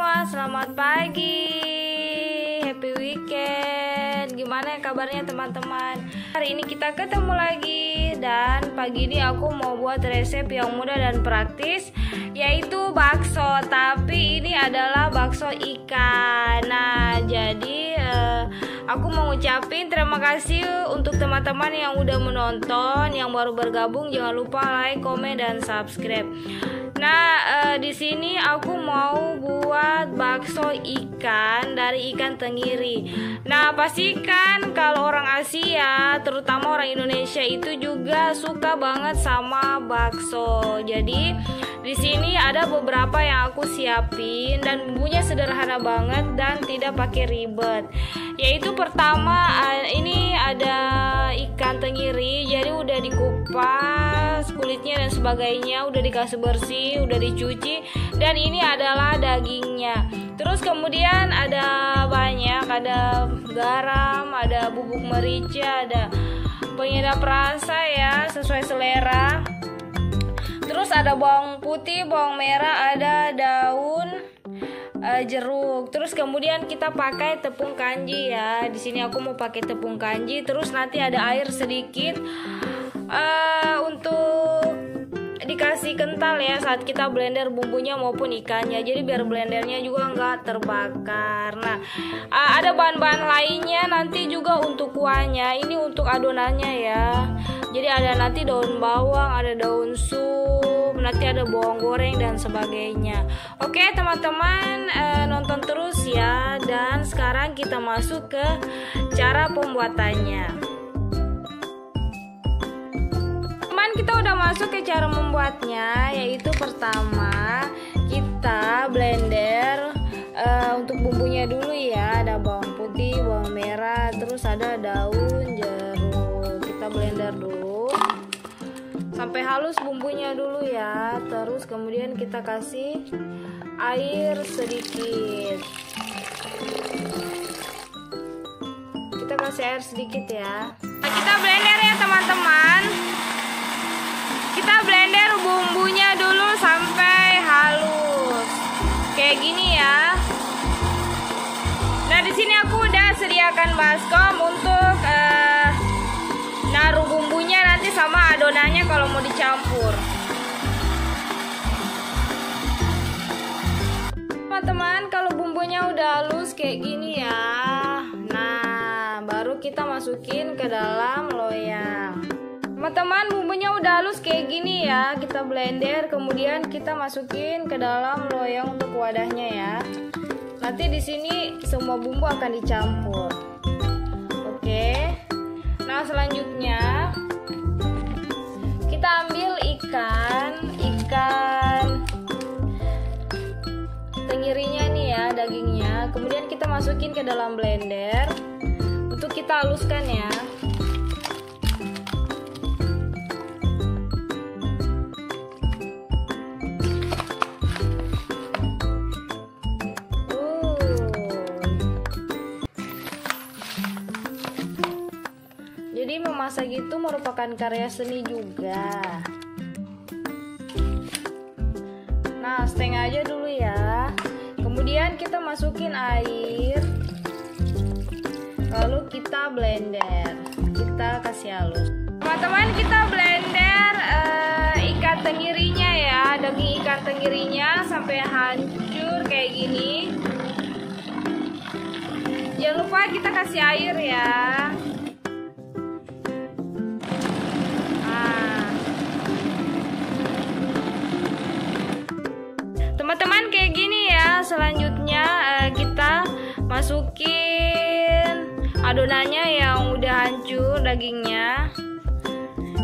semua, selamat pagi, happy weekend. Gimana kabarnya teman-teman? Hari ini kita ketemu lagi, dan pagi ini aku mau buat resep yang mudah dan praktis, yaitu bakso. Tapi ini adalah bakso ikan. Nah, jadi aku mau ngucapin terima kasih untuk teman-teman yang udah menonton, yang baru bergabung. Jangan lupa like, komen, dan subscribe. Nah, di sini aku mau buat bakso ikan dari ikan tenggiri. Nah, pastikan kalau orang Asia, terutama orang Indonesia, itu juga suka banget sama bakso. Jadi di sini ada beberapa yang aku siapin dan bumbunya sederhana banget dan tidak pakai ribet. Yaitu pertama, ini ada ikan tenggiri, jadi udah dikupas kulitnya dan sebagainya, udah dikasih bersih, udah dicuci, dan ini adalah dagingnya. Terus kemudian ada banyak, ada garam, ada bubuk merica, ada penyedap rasa ya, sesuai selera. Terus ada bawang putih, bawang merah, ada daun jeruk. Terus kemudian kita pakai tepung kanji ya. Di sini aku mau pakai tepung kanji. Terus nanti ada air sedikit untuk dikasih kental ya saat kita blender bumbunya maupun ikannya. Jadi biar blendernya juga nggak terbakar. Nah, ada bahan-bahan lainnya nanti juga untuk kuahnya. Ini untuk adonannya ya. Jadi ada nanti daun bawang, ada daun sup, nanti ada bawang goreng dan sebagainya. Oke teman-teman, nonton terus ya. Dan sekarang kita masuk ke cara pembuatannya. Teman, kita udah masuk ke cara membuatnya, yaitu pertama kita blender untuk bumbunya dulu ya. Ada bawang putih, bawang merah, terus ada daun jeruk. Kita blender dulu sampai halus bumbunya dulu ya. Terus kemudian kita kasih air sedikit. Kita kasih air sedikit ya. Nah, kita blender ya teman-teman. Kita blender bumbunya dulu sampai halus. Kayak gini ya. Nah, di sini aku udah sediakan baskom untuk naruh bumbunya nanti sama adonannya kalau mau dicampur. Teman-teman, kalau bumbunya udah halus kayak gini ya. Nah, baru kita masukin ke dalam loyang. Teman-teman, bumbunya udah halus kayak gini ya. Kita blender, kemudian kita masukin ke dalam loyang untuk wadahnya ya. Nanti di sini semua bumbu akan dicampur. Oke. Nah, selanjutnya kita ambil ikan tenggirinya nih ya, dagingnya. Kemudian kita masukin ke dalam blender untuk kita haluskan ya. Jadi memasak itu merupakan karya seni juga. Nah, setengah aja dulu ya. Kemudian kita masukin air. Lalu kita blender. Kita kasih halus. Teman-teman, kita blender ikan tenggirinya ya. Daging ikan tenggirinya sampai hancur kayak gini. Jangan lupa kita kasih air ya. Teman-teman, kayak gini ya. Selanjutnya kita masukin adonannya yang udah hancur dagingnya.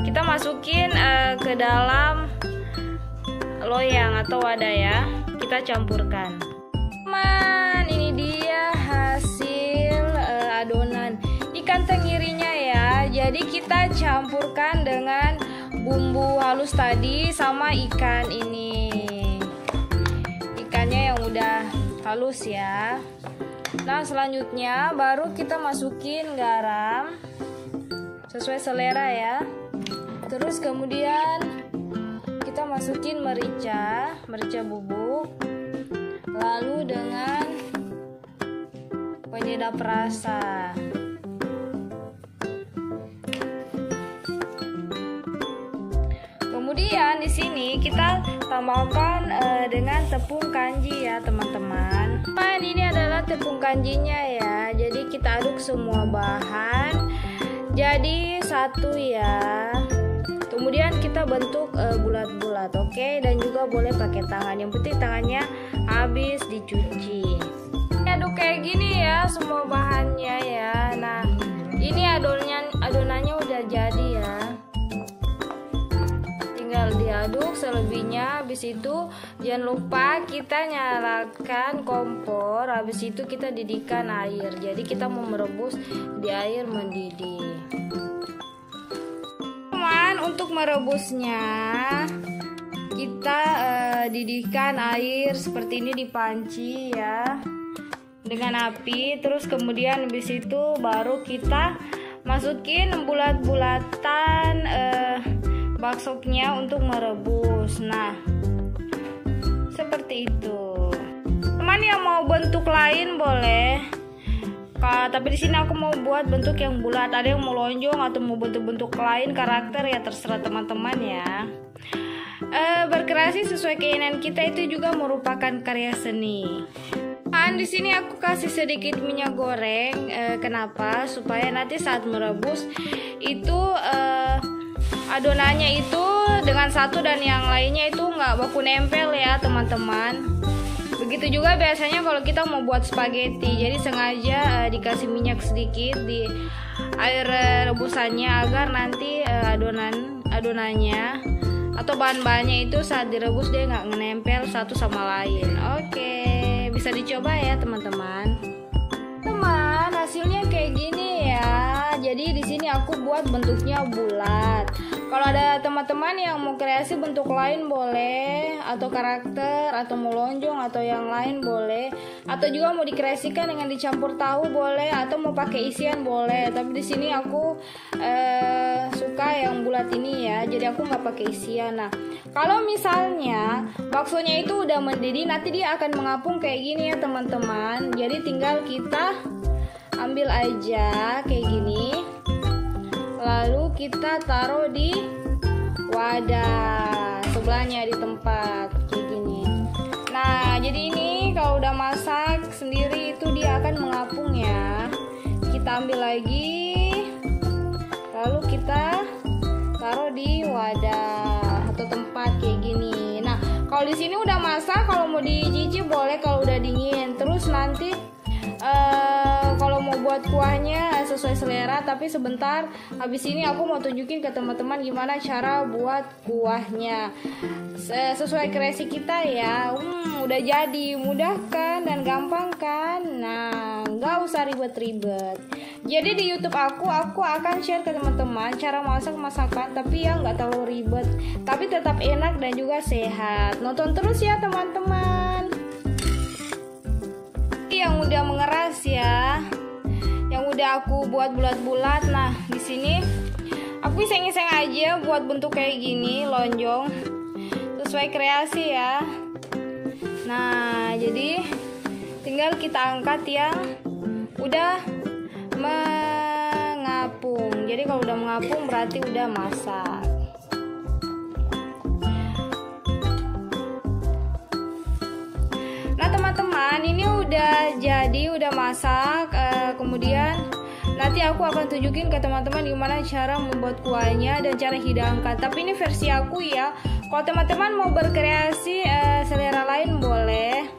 Kita masukin ke dalam loyang atau wadah ya. Kita campurkan. Teman, ini dia hasil adonan ikan tenggirinya ya. Jadi kita campurkan dengan bumbu halus tadi sama ikan ini. Ikannya yang udah halus ya. Nah, selanjutnya baru kita masukin garam sesuai selera ya. Terus kemudian kita masukin merica bubuk. lalu dengan penyedap rasa. Kemudian di sini kita tambahkan dengan tepung kanji ya teman-teman. Ini adalah tepung kanjinya ya. Jadi kita aduk semua bahan jadi satu ya. Kemudian kita bentuk bulat-bulat, oke? Dan juga boleh pakai tangan. Yang penting tangannya habis dicuci. Aduk kayak gini ya semua bahannya ya. Nah, ini adonannya udah jadi ya. Tinggal diaduk selebihnya. Habis itu jangan lupa kita nyalakan kompor. Habis itu kita didihkan air. Jadi kita mau merebus di air mendidih. Untuk merebusnya kita didihkan air seperti ini di panci ya dengan api. Terus kemudian habis itu baru kita masukin bulat-bulatan baksoknya untuk merebus. Nah, seperti itu. Teman yang mau bentuk lain boleh. Tapi di sini aku mau buat bentuk yang bulat. Ada yang mau lonjong atau mau bentuk-bentuk lain karakter ya, terserah teman-teman ya. Berkreasi sesuai keinginan kita itu juga merupakan karya seni. Di sini aku kasih sedikit minyak goreng. Kenapa? Supaya nanti saat merebus itu adonannya itu dengan satu dan yang lainnya itu nggak baku nempel ya teman-teman. Begitu juga biasanya kalau kita mau buat spaghetti, jadi sengaja dikasih minyak sedikit di air rebusannya agar nanti adonannya atau bahan-bahannya itu saat direbus dia nggak ngenempel satu sama lain. Oke, bisa dicoba ya teman-teman. Teman, hasilnya kayak gini ya. Jadi di sini aku buat bentuknya bulat. Kalau ada teman-teman yang mau kreasi bentuk lain boleh, atau karakter, atau mau lonjong atau yang lain boleh, atau juga mau dikreasikan dengan dicampur tahu boleh, atau mau pakai isian boleh. Tapi di sini aku suka yang bulat ini ya, jadi aku nggak pakai isian. Nah, kalau misalnya baksonya itu udah mendidih, nanti dia akan mengapung kayak gini ya teman-teman. Jadi tinggal kita ambil aja kayak gini. Lalu kita taruh di wadah sebelahnya di tempat kayak gini. Nah, jadi ini kalau udah masak sendiri itu dia akan mengapung ya. Kita ambil lagi, lalu kita taruh di wadah atau tempat kayak gini. Nah, kalau di sini udah masak, kalau mau dicicip boleh kalau udah dingin. Terus nanti kalau mau buat kuahnya sesuai selera, tapi sebentar habis ini aku mau tunjukin ke teman-teman gimana cara buat kuahnya sesuai kreasi kita ya. Udah jadi, mudah kan dan gampang kan. Nah, nggak usah ribet-ribet. Jadi di YouTube aku akan share ke teman-teman cara masak masakan tapi yang nggak terlalu ribet, tapi tetap enak dan juga sehat. Nonton terus ya teman-teman. Yang udah mengeras ya, yang udah aku buat bulat-bulat. Nah, di sini aku iseng-iseng aja buat bentuk kayak gini, lonjong, sesuai kreasi ya. Nah, jadi tinggal kita angkat yang udah mengapung. Jadi kalau udah mengapung berarti udah masak. Nah teman-teman, ini udah jadi, udah masak. Kemudian nanti aku akan tunjukin ke teman-teman gimana cara membuat kuahnya dan cara hidangkan. Tapi ini versi aku ya. Kalau teman-teman mau berkreasi selera lain boleh.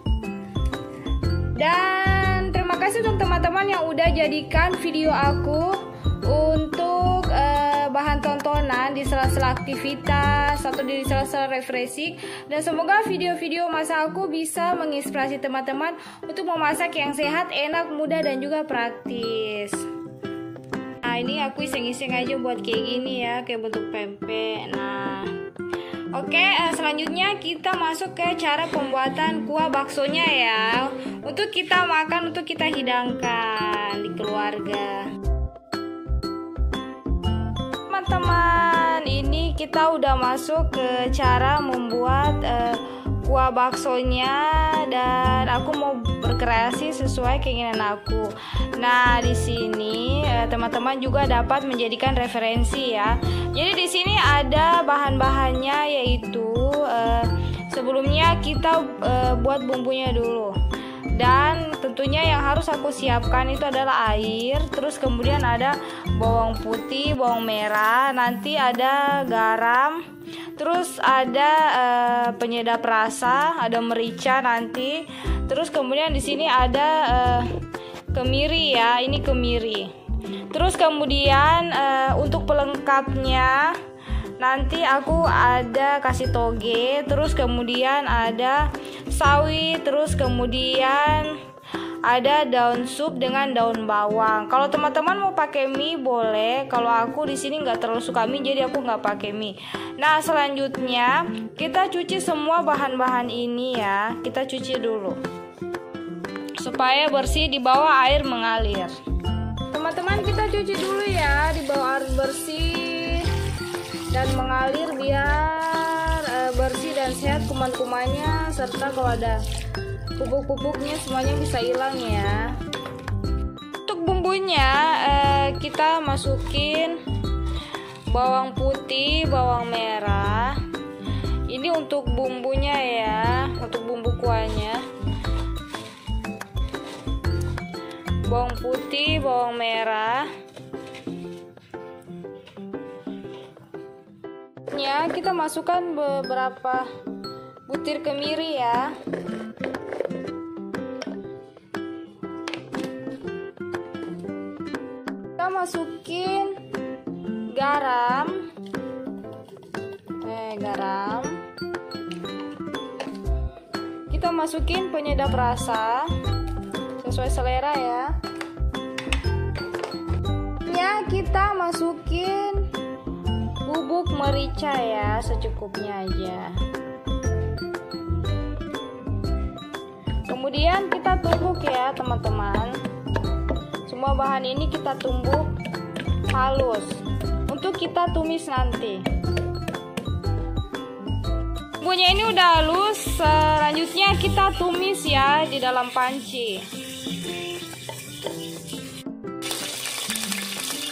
Dan terima kasih untuk teman-teman yang udah jadikan video aku untuk bahan tontonan di sela-sela aktivitas atau di sela-sela refreshing. Dan semoga video-video masak aku bisa menginspirasi teman-teman untuk memasak yang sehat, enak, mudah, dan juga praktis. Nah, ini aku iseng-iseng aja buat kayak gini ya, kayak bentuk pempek. Nah, oke, selanjutnya kita masuk ke cara pembuatan kuah baksonya ya. Untuk kita makan, untuk kita hidangkan di keluarga. Teman-teman, ini kita udah masuk ke cara membuat kuah baksonya, dan aku mau berkreasi sesuai keinginan aku. Nah, di sini teman-teman juga dapat menjadikan referensi ya. Jadi di sini ada bahan-bahannya, yaitu sebelumnya kita buat bumbunya dulu. Dan tentunya yang harus aku siapkan itu adalah air, terus kemudian ada bawang putih, bawang merah, nanti ada garam, terus ada penyedap rasa, ada merica nanti, terus kemudian di sini ada kemiri ya, ini kemiri. Terus kemudian untuk pelengkapnya nanti aku ada kasih toge, terus kemudian ada sawi, terus kemudian ada daun sup dengan daun bawang. Kalau teman-teman mau pakai mie boleh. Kalau aku di sini nggak terlalu suka mie, jadi aku nggak pakai mie. Nah, selanjutnya kita cuci semua bahan-bahan ini ya. Kita cuci dulu supaya bersih, di bawah air mengalir. Teman-teman, kita cuci dulu ya di bawah air bersih dan mengalir biar bersih dan sehat kuman-kumannya, serta kalau ada pupuk-pupuknya semuanya bisa hilang ya. Untuk bumbunya kita masukin bawang putih, bawang merah. Ini untuk bumbunya ya, untuk bumbu kuahnya. Bawang putih, bawang merah. Ya, kita masukkan beberapa butir kemiri ya. Kita masukin garam. Garam. Kita masukin penyedap rasa sesuai selera ya. Kita masukin bubuk merica ya, secukupnya aja. Kemudian kita tumbuk ya teman-teman. Semua bahan ini kita tumbuk halus untuk kita tumis nanti. Bumbunya ini udah halus, selanjutnya kita tumis ya di dalam panci.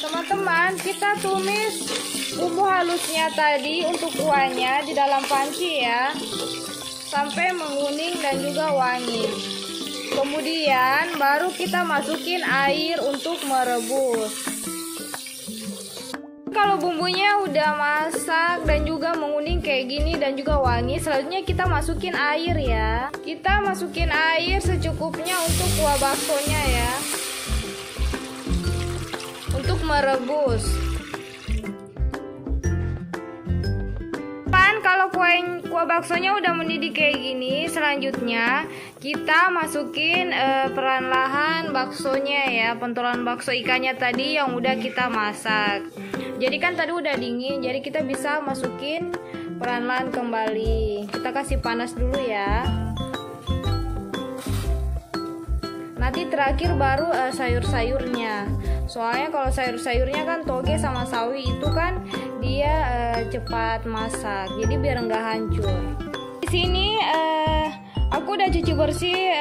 Teman-teman, kita tumis bumbu halusnya tadi untuk kuahnya di dalam panci ya, sampai menguning dan juga wangi. Kemudian baru kita masukin air untuk merebus. Kalau bumbunya udah masak dan juga menguning kayak gini dan juga wangi, selanjutnya kita masukin air ya. Kita masukin air secukupnya untuk kuah baksonya ya, untuk merebus. Kalau kuah baksonya udah mendidih kayak gini, selanjutnya kita masukin perlahan baksonya ya, pentolan bakso ikannya tadi yang udah kita masak. Jadi kan tadi udah dingin, jadi kita bisa masukin perlahan kembali. Kita kasih panas dulu ya. Nanti terakhir baru sayur-sayurnya. Soalnya kalau sayur-sayurnya kan toge sama sawi itu kan dia cepat masak, jadi biar nggak hancur. Di sini aku udah cuci bersih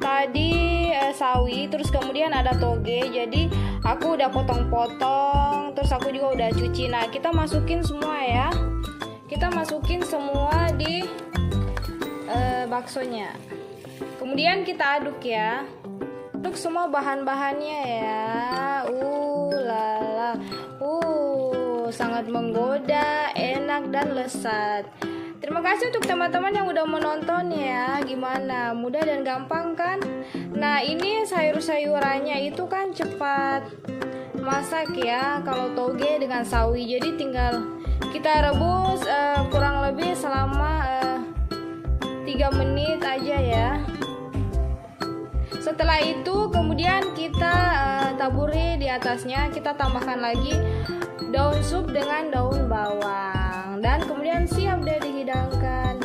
tadi sawi, terus kemudian ada toge, jadi aku udah potong-potong, terus aku juga udah cuci. Nah, kita masukin semua ya, kita masukin semua di baksonya. Kemudian kita aduk ya, aduk semua bahan-bahannya ya. Sangat menggoda, enak dan lezat. Terima kasih untuk teman-teman yang udah menonton ya. Gimana? Mudah dan gampang kan? Nah, ini sayur-sayurannya itu kan cepat masak ya, kalau toge dengan sawi. Jadi tinggal kita rebus kurang lebih selama 3 menit aja ya. Setelah itu kemudian kita taburi di atasnya, kita tambahkan lagi daun sup dengan daun bawang, dan kemudian siap deh dihidangkan.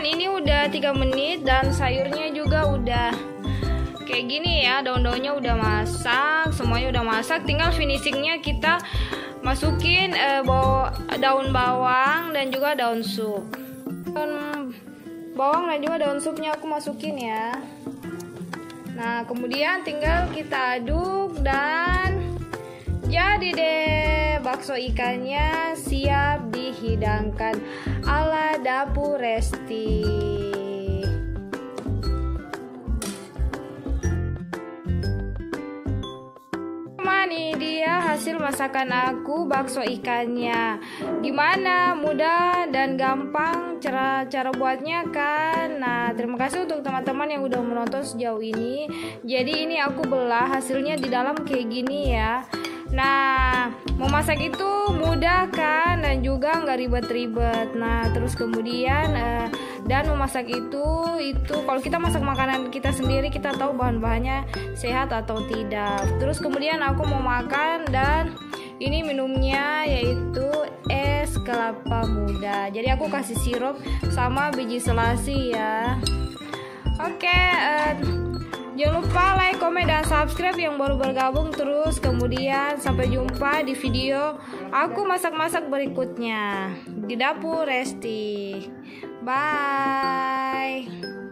Ini udah 3 menit dan sayurnya juga udah kayak gini ya, daun-daunnya udah masak, semuanya udah masak, tinggal finishingnya kita masukin daun bawang dan juga daun sup. bawang dan juga daun supnya aku masukin ya. Nah, kemudian tinggal kita aduk dan jadi deh, bakso ikannya siap dihidangkan ala dapur Resti. Ini dia hasil masakan aku, bakso ikannya. Gimana? Mudah dan gampang cara buatnya kan? Nah, terima kasih untuk teman-teman yang udah menonton sejauh ini. Jadi ini aku belah hasilnya di dalam kayak gini ya. Nah, memasak itu mudah kan, dan juga nggak ribet-ribet. Nah, terus kemudian dan memasak itu kalau kita masak makanan kita sendiri, kita tahu bahan-bahannya sehat atau tidak. Terus kemudian aku mau makan, dan ini minumnya yaitu es kelapa muda. Jadi aku kasih sirup sama biji selasi ya. Oke, jangan lupa like, komen, dan subscribe yang baru bergabung. Terus kemudian sampai jumpa di video aku masak-masak berikutnya di dapur Resti. Bye.